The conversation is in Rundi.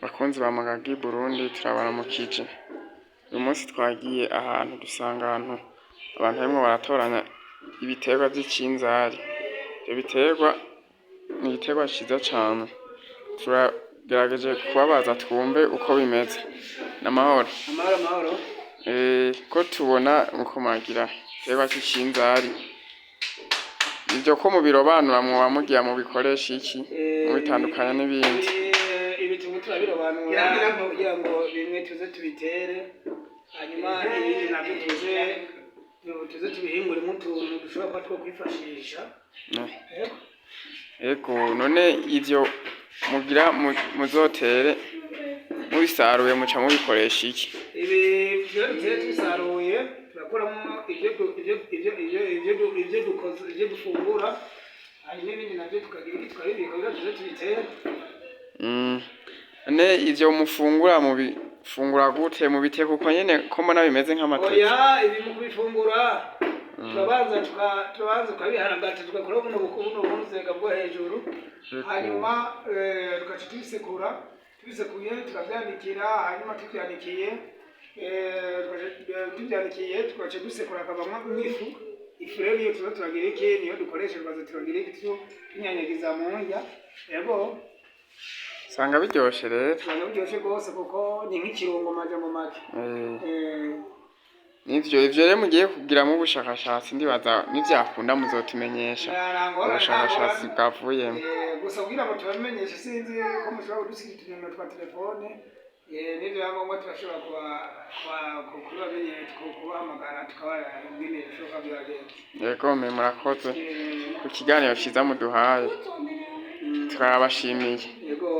Bakunzi ba Magagi Burundi turabaramukije. Uyu munsi twagiye ahantu dusanga abantu barimo baratoranya ibiterwa vy'icinzari. Ivyo biterwa ni igiterwa ciza cane. Turagerageje kubabaza twumve uko bimeze. N'amahoro. Amahoro. Ko tubona uko mwagira igiterwa c'icinzari. Ivyo ko mubirobanura mwoba mugira mubikoresha iki? Mubitandukanya n'ibindi. Ibi turabirobanura kugira ngo bimwe tuze tubitere, hanyuma ibindi navyo tuze tubihinguremo utuntu dushobora kuba two kwifashisha. Ego none ivyo mugira muzotere mubisaruye muca mubikoresha iki? Ibi vyo tubisaruye turakuramo ivyo dufungura, hanyuma ibindi navyo tukabibika kugira tuze tubitere. None ivyo mufungura mubifungura gute? Mubiteka uko nyene ko mbona bimeze nk'amateke? Oya, ibi mu kubifungura turabanza tukabiharagata tugakora buno bunuzega bwo hejuru, hanyuma tugaca tubisekuye tukavyanikira, hanyuma tuvyanikiye tugaca dusekura akavamwo ifu. Ifu rero niyo tuza turagira iki, niyo dukoresha tukaza turagira iki tunyanyagiza mu ndya. Yego usanga biryoshe rero. Usanga biryoshe rwose kuko ni nk'ikirungo majambo make. Ivyo rero mugiye kugiramwo ubushakashatsi ndibaza nivyakunda muzotumenyesha ubushakashatsi bwavuyemo. Gusa kugira ngo tubamenyeshe sinzi ko mushobora kudusigira utunimero twa telefone, n'ivyangombwa turashobora kubahamagara tukababwira ibishoboka vyagenda. Yego murakoze ku kiganiro ciza muduhaye, turabashimiye. Yego.